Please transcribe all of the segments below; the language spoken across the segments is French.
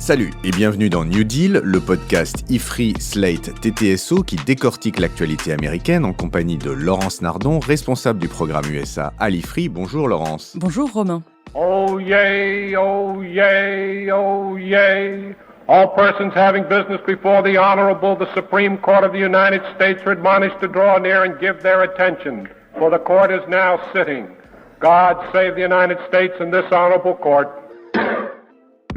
Salut et bienvenue dans New Deal, le podcast IFRI Slate TTSO qui décortique l'actualité américaine en compagnie de Laurence Nardon, responsable du programme USA à l'IFRI. Bonjour Laurence. Bonjour Romain. Oh yay, oh yay, oh yay. All persons having business before the Honorable, the Supreme Court of the United States are admonished to draw near and give their attention, for the court is now sitting. God save the United States and this Honorable Court.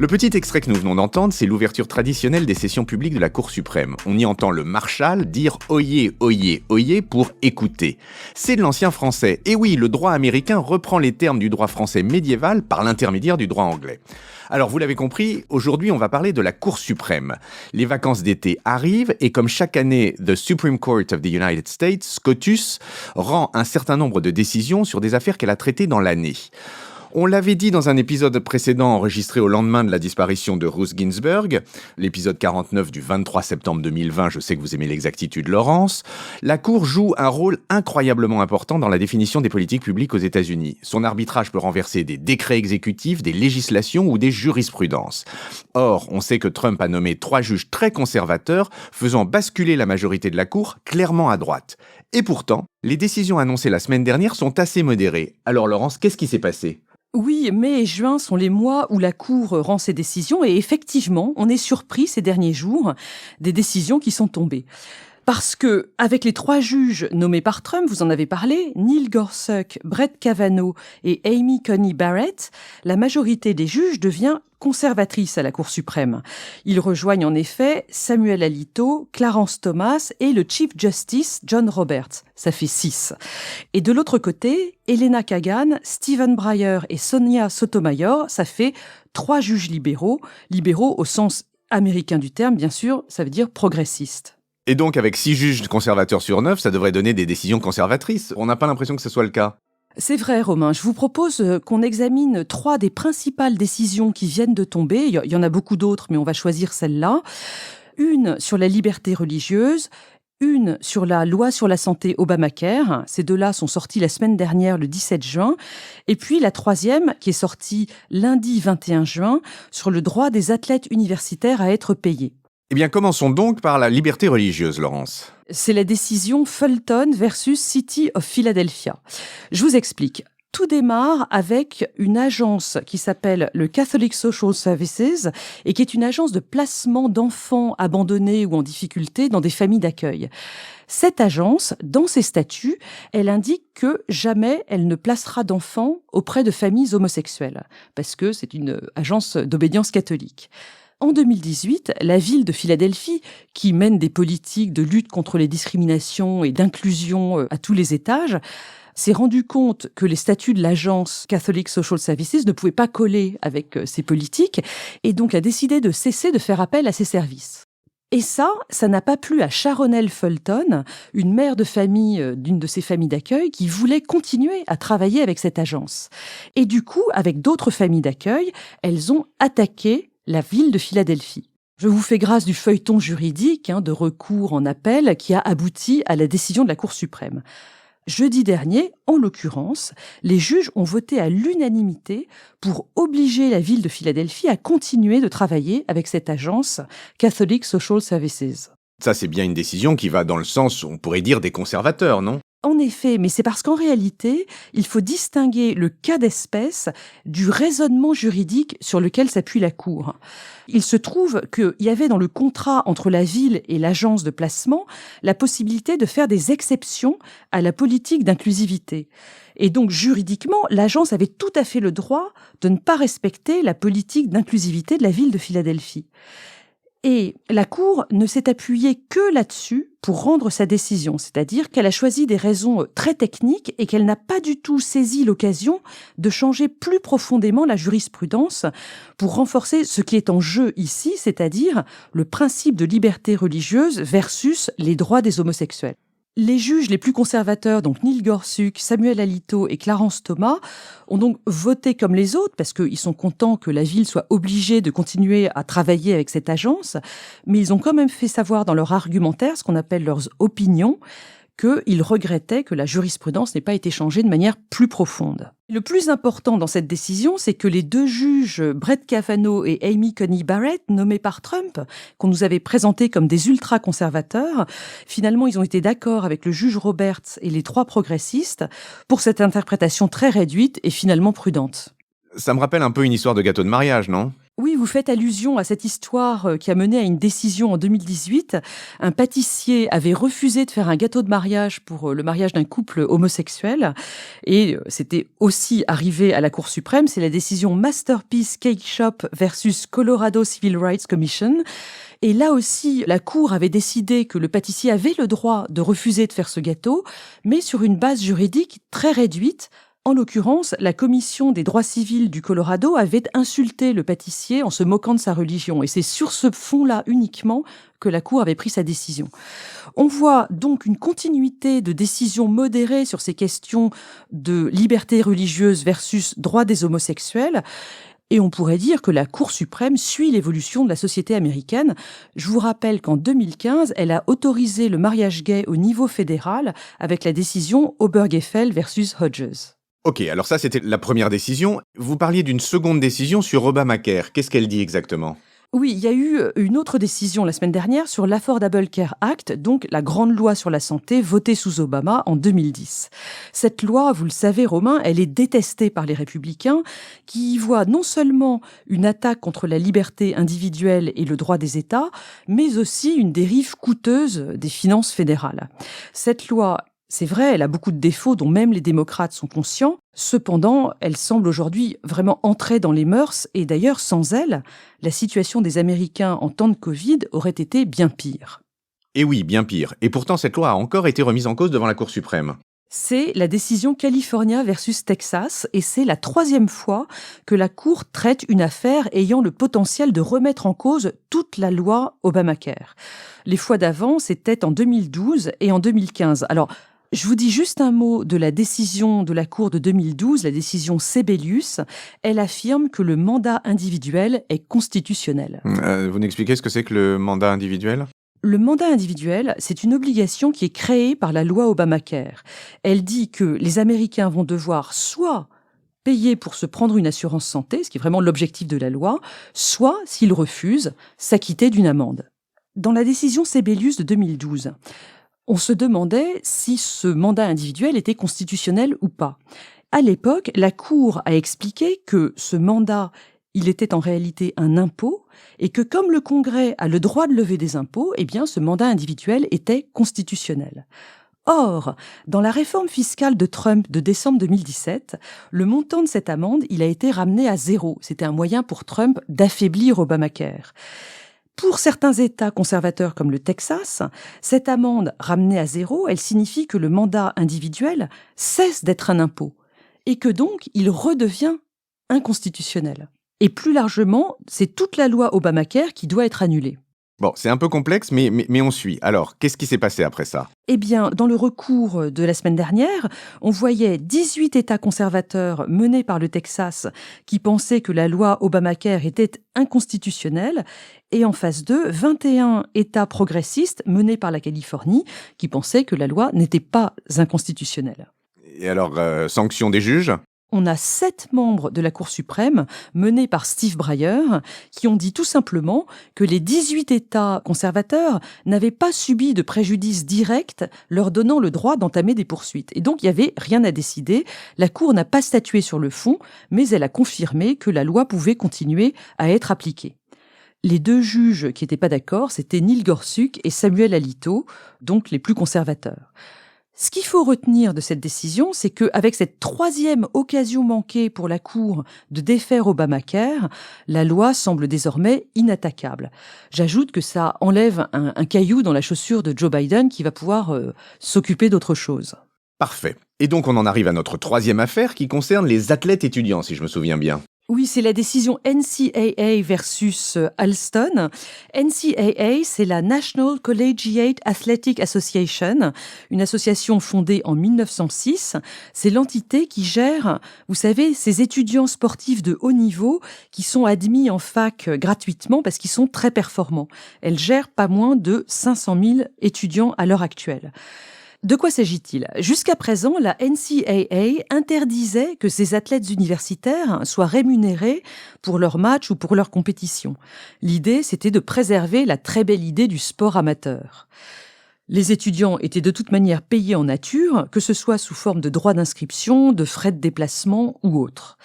Le petit extrait que nous venons d'entendre, c'est l'ouverture traditionnelle des sessions publiques de la Cour suprême. On y entend le marshal dire « oyez, oyez, oyez » pour écouter. C'est de l'ancien français. Et oui, le droit américain reprend les termes du droit français médiéval par l'intermédiaire du droit anglais. Alors, vous l'avez compris, aujourd'hui, on va parler de la Cour suprême. Les vacances d'été arrivent et comme chaque année, The Supreme Court of the United States, SCOTUS, rend un certain nombre de décisions sur des affaires qu'elle a traitées dans l'année. On l'avait dit dans un épisode précédent enregistré au lendemain de la disparition de Ruth Ginsburg, l'épisode 49 du 23 septembre 2020, je sais que vous aimez l'exactitude Laurence, la Cour joue un rôle incroyablement important dans la définition des politiques publiques aux États-Unis. Son arbitrage peut renverser des décrets exécutifs, des législations ou des jurisprudences. Or, on sait que Trump a nommé 3 juges très conservateurs, faisant basculer la majorité de la Cour clairement à droite. Et pourtant, les décisions annoncées la semaine dernière sont assez modérées. Alors Laurence, qu'est-ce qui s'est passé ? Oui, mai et juin sont les mois où la Cour rend ses décisions et effectivement, on est surpris ces derniers jours des décisions qui sont tombées. Parce que, avec les 3 juges nommés par Trump, vous en avez parlé, Neil Gorsuch, Brett Kavanaugh et Amy Coney Barrett, la majorité des juges devient conservatrice à la Cour suprême. Ils rejoignent en effet Samuel Alito, Clarence Thomas et le Chief Justice John Roberts. Ça fait 6. Et de l'autre côté, Elena Kagan, Stephen Breyer et Sonia Sotomayor, ça fait 3 juges libéraux. Libéraux au sens américain du terme, bien sûr, ça veut dire progressistes. Et donc, avec 6 juges conservateurs sur 9, ça devrait donner des décisions conservatrices. On n'a pas l'impression que ce soit le cas. C'est vrai, Romain. Je vous propose qu'on examine 3 des principales décisions qui viennent de tomber. Il y en a beaucoup d'autres, mais on va choisir celle-là. Une sur la liberté religieuse, une sur la loi sur la santé Obamacare. Ces 2-là sont sortis la semaine dernière, le 17 juin. Et puis la 3e, qui est sortie lundi 21 juin, sur le droit des athlètes universitaires à être payés. Eh bien, commençons donc par la liberté religieuse, Laurence. C'est la décision Fulton versus City of Philadelphia. Je vous explique. Tout démarre avec une agence qui s'appelle le Catholic Social Services et qui est une agence de placement d'enfants abandonnés ou en difficulté dans des familles d'accueil. Cette agence, dans ses statuts, elle indique que jamais elle ne placera d'enfants auprès de familles homosexuelles, parce que c'est une agence d'obédience catholique. En 2018, la ville de Philadelphie, qui mène des politiques de lutte contre les discriminations et d'inclusion à tous les étages, s'est rendu compte que les statuts de l'agence Catholic Social Services ne pouvaient pas coller avec ces politiques et donc a décidé de cesser de faire appel à ces services. Et ça n'a pas plu à Sharonelle Fulton, une mère de famille d'une de ces familles d'accueil qui voulait continuer à travailler avec cette agence. Et du coup, avec d'autres familles d'accueil, elles ont attaqué la ville de Philadelphie. Je vous fais grâce du feuilleton juridique de recours en appel qui a abouti à la décision de la Cour suprême. Jeudi dernier, en l'occurrence, les juges ont voté à l'unanimité pour obliger la ville de Philadelphie à continuer de travailler avec cette agence Catholic Social Services. Ça, c'est bien une décision qui va dans le sens, on pourrait dire, des conservateurs, non ? En effet, mais c'est parce qu'en réalité, il faut distinguer le cas d'espèce du raisonnement juridique sur lequel s'appuie la Cour. Il se trouve qu'il y avait dans le contrat entre la ville et l'agence de placement la possibilité de faire des exceptions à la politique d'inclusivité. Et donc, juridiquement, l'agence avait tout à fait le droit de ne pas respecter la politique d'inclusivité de la ville de Philadelphie. Et la Cour ne s'est appuyée que là-dessus pour rendre sa décision, c'est-à-dire qu'elle a choisi des raisons très techniques et qu'elle n'a pas du tout saisi l'occasion de changer plus profondément la jurisprudence pour renforcer ce qui est en jeu ici, c'est-à-dire le principe de liberté religieuse versus les droits des homosexuels. Les juges les plus conservateurs, donc Neil Gorsuch, Samuel Alito et Clarence Thomas, ont donc voté comme les autres parce qu'ils sont contents que la ville soit obligée de continuer à travailler avec cette agence, mais ils ont quand même fait savoir dans leur argumentaire, ce qu'on appelle leurs opinions, qu'il regrettait que la jurisprudence n'ait pas été changée de manière plus profonde. Le plus important dans cette décision, c'est que les deux juges, Brett Kavanaugh et Amy Coney Barrett, nommés par Trump, qu'on nous avait présentés comme des ultra-conservateurs, finalement, ils ont été d'accord avec le juge Roberts et les trois progressistes pour cette interprétation très réduite et finalement prudente. Ça me rappelle un peu une histoire de gâteau de mariage, non ? Oui, vous faites allusion à cette histoire qui a mené à une décision en 2018. Un pâtissier avait refusé de faire un gâteau de mariage pour le mariage d'un couple homosexuel. Et c'était aussi arrivé à la Cour suprême. C'est la décision Masterpiece Cake Shop versus Colorado Civil Rights Commission. Et là aussi, la Cour avait décidé que le pâtissier avait le droit de refuser de faire ce gâteau, mais sur une base juridique très réduite. En l'occurrence, la Commission des droits civils du Colorado avait insulté le pâtissier en se moquant de sa religion. Et c'est sur ce fond-là uniquement que la Cour avait pris sa décision. On voit donc une continuité de décisions modérées sur ces questions de liberté religieuse versus droit des homosexuels. Et on pourrait dire que la Cour suprême suit l'évolution de la société américaine. Je vous rappelle qu'en 2015, elle a autorisé le mariage gay au niveau fédéral avec la décision Obergefell versus Hodges. Ok, alors ça c'était la première décision. Vous parliez d'une seconde décision sur Obamacare. Qu'est-ce qu'elle dit exactement ? Oui, il y a eu une autre décision la semaine dernière sur l'Affordable Care Act, donc la grande loi sur la santé votée sous Obama en 2010. Cette loi, vous le savez, Romain, elle est détestée par les républicains qui y voient non seulement une attaque contre la liberté individuelle et le droit des États, mais aussi une dérive coûteuse des finances fédérales. Cette loi, c'est vrai, elle a beaucoup de défauts dont même les démocrates sont conscients. Cependant, elle semble aujourd'hui vraiment entrer dans les mœurs et d'ailleurs, sans elle, la situation des Américains en temps de Covid aurait été bien pire. Et oui, bien pire. Et pourtant, cette loi a encore été remise en cause devant la Cour suprême. C'est la décision California versus Texas et c'est la 3e fois que la Cour traite une affaire ayant le potentiel de remettre en cause toute la loi Obamacare. Les fois d'avant, c'était en 2012 et en 2015. Alors, je vous dis juste un mot de la décision de la Cour de 2012, la décision Sebelius. Elle affirme que le mandat individuel est constitutionnel. Vous n'expliquez ce que c'est que le mandat individuel ? Le mandat individuel, c'est une obligation qui est créée par la loi Obamacare. Elle dit que les Américains vont devoir soit payer pour se prendre une assurance santé, ce qui est vraiment l'objectif de la loi, soit, s'ils refusent, s'acquitter d'une amende. Dans la décision Sebelius de 2012, on se demandait si ce mandat individuel était constitutionnel ou pas. À l'époque, la Cour a expliqué que ce mandat, il était en réalité un impôt et que comme le Congrès a le droit de lever des impôts, eh bien, ce mandat individuel était constitutionnel. Or, dans la réforme fiscale de Trump de décembre 2017, le montant de cette amende, il a été ramené à 0. C'était un moyen pour Trump d'affaiblir Obamacare. Pour certains États conservateurs comme le Texas, cette amende ramenée à 0, elle signifie que le mandat individuel cesse d'être un impôt et que donc il redevient inconstitutionnel. Et plus largement, c'est toute la loi Obamacare qui doit être annulée. Bon, c'est un peu complexe, mais on suit. Alors, qu'est-ce qui s'est passé après ça ? Eh bien, dans le recours de la semaine dernière, on voyait 18 États conservateurs menés par le Texas qui pensaient que la loi Obamacare était inconstitutionnelle, et en face d'eux, 21 États progressistes menés par la Californie qui pensaient que la loi n'était pas inconstitutionnelle. Et alors, sanction des juges ? On a 7 membres de la Cour suprême, menés par Steve Breyer, qui ont dit tout simplement que les 18 États conservateurs n'avaient pas subi de préjudice direct, leur donnant le droit d'entamer des poursuites. Et donc, il n'y avait rien à décider. La Cour n'a pas statué sur le fond, mais elle a confirmé que la loi pouvait continuer à être appliquée. Les 2 juges qui n'étaient pas d'accord, c'était Neil Gorsuch et Samuel Alito, donc les plus conservateurs. Ce qu'il faut retenir de cette décision, c'est qu'avec cette 3e occasion manquée pour la Cour de défaire Obamacare, la loi semble désormais inattaquable. J'ajoute que ça enlève un caillou dans la chaussure de Joe Biden qui va pouvoir s'occuper d'autre chose. Parfait. Et donc on en arrive à notre 3e affaire qui concerne les athlètes étudiants, si je me souviens bien. Oui, c'est la décision NCAA versus Alston. NCAA, c'est la National Collegiate Athletic Association, une association fondée en 1906. C'est l'entité qui gère, vous savez, ces étudiants sportifs de haut niveau qui sont admis en fac gratuitement parce qu'ils sont très performants. Elle gère pas moins de 500 000 étudiants à l'heure actuelle. De quoi s'agit-il ? Jusqu'à présent, la NCAA interdisait que ces athlètes universitaires soient rémunérés pour leurs matchs ou pour leurs compétitions. L'idée, c'était de préserver la très belle idée du sport amateur. Les étudiants étaient de toute manière payés en nature, que ce soit sous forme de droits d'inscription, de frais de déplacement ou autres.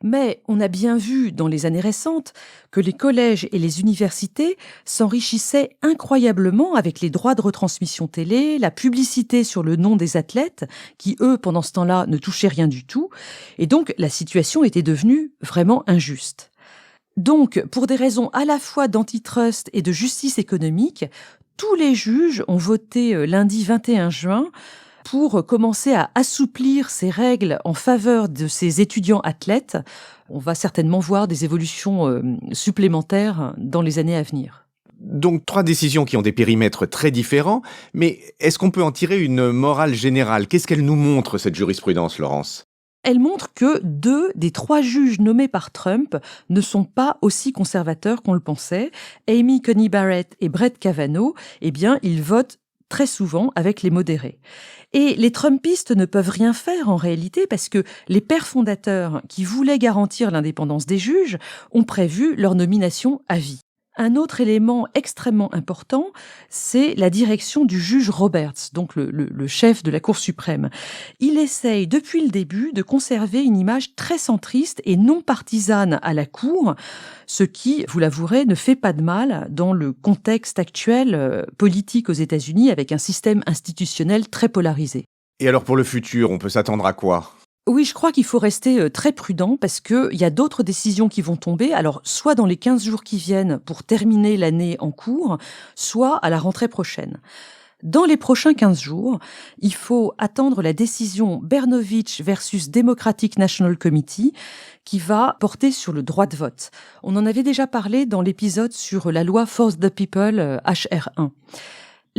Mais on a bien vu dans les années récentes que les collèges et les universités s'enrichissaient incroyablement avec les droits de retransmission télé, la publicité sur le nom des athlètes, qui eux, pendant ce temps-là, ne touchaient rien du tout. Et donc, la situation était devenue vraiment injuste. Donc, pour des raisons à la fois d'antitrust et de justice économique, tous les juges ont voté lundi 21 juin pour commencer à assouplir ces règles en faveur de ces étudiants athlètes. On va certainement voir des évolutions supplémentaires dans les années à venir. Donc 3 décisions qui ont des périmètres très différents, mais est-ce qu'on peut en tirer une morale générale ? Qu'est-ce qu'elle nous montre, cette jurisprudence, Laurence ? Elle montre que 2 des 3 juges nommés par Trump ne sont pas aussi conservateurs qu'on le pensait. Amy Coney Barrett et Brett Kavanaugh, eh bien, ils votent très souvent avec les modérés. Et les Trumpistes ne peuvent rien faire en réalité parce que les pères fondateurs qui voulaient garantir l'indépendance des juges ont prévu leur nomination à vie. Un autre élément extrêmement important, c'est la direction du juge Roberts, donc le chef de la Cour suprême. Il essaye depuis le début de conserver une image très centriste et non partisane à la Cour, ce qui, vous l'avouerez, ne fait pas de mal dans le contexte actuel politique aux États-Unis avec un système institutionnel très polarisé. Et alors pour le futur, on peut s'attendre à quoi ? Oui, je crois qu'il faut rester très prudent parce qu'il y a d'autres décisions qui vont tomber, alors soit dans les 15 jours qui viennent pour terminer l'année en cours, soit à la rentrée prochaine. Dans les prochains 15 jours, il faut attendre la décision Brnovich versus Democratic National Committee qui va porter sur le droit de vote. On en avait déjà parlé dans l'épisode sur la loi Force the People HR1.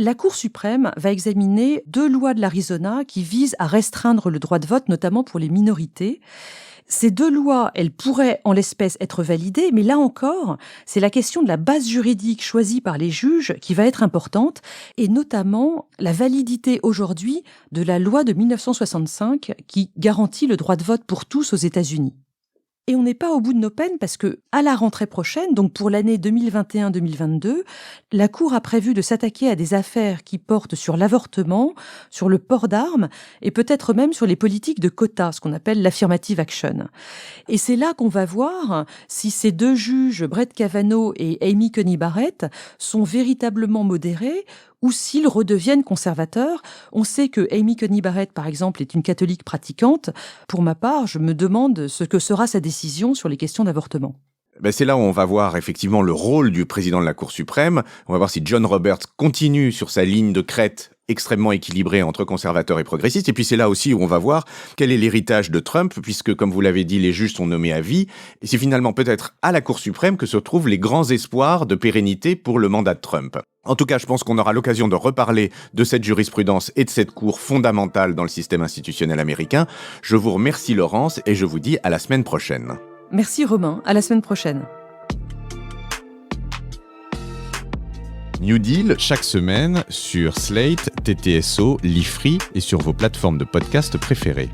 La Cour suprême va examiner 2 lois de l'Arizona qui visent à restreindre le droit de vote, notamment pour les minorités. Ces 2 lois, elles pourraient en l'espèce être validées, mais là encore, c'est la question de la base juridique choisie par les juges qui va être importante, et notamment la validité aujourd'hui de la loi de 1965 qui garantit le droit de vote pour tous aux États-Unis. Et on n'est pas au bout de nos peines parce que, à la rentrée prochaine, donc pour l'année 2021-2022, la Cour a prévu de s'attaquer à des affaires qui portent sur l'avortement, sur le port d'armes et peut-être même sur les politiques de quotas, ce qu'on appelle l'affirmative action. Et c'est là qu'on va voir si ces 2 juges, Brett Kavanaugh et Amy Coney Barrett, sont véritablement modérés ou s'ils redeviennent conservateurs. On sait que Amy Coney Barrett, par exemple, est une catholique pratiquante. Pour ma part, je me demande ce que sera sa décision sur les questions d'avortement. C'est là où on va voir effectivement le rôle du président de la Cour suprême. On va voir si John Roberts continue sur sa ligne de crête extrêmement équilibrée entre conservateurs et progressistes. Et puis c'est là aussi où on va voir quel est l'héritage de Trump, puisque, comme vous l'avez dit, les juges sont nommés à vie. Et c'est finalement peut-être à la Cour suprême que se trouvent les grands espoirs de pérennité pour le mandat de Trump. En tout cas, je pense qu'on aura l'occasion de reparler de cette jurisprudence et de cette cour fondamentale dans le système institutionnel américain. Je vous remercie, Laurence, et je vous dis à la semaine prochaine. Merci Romain, à la semaine prochaine. New Deal, chaque semaine, sur Slate, TTSO, Lifree et sur vos plateformes de podcast préférées.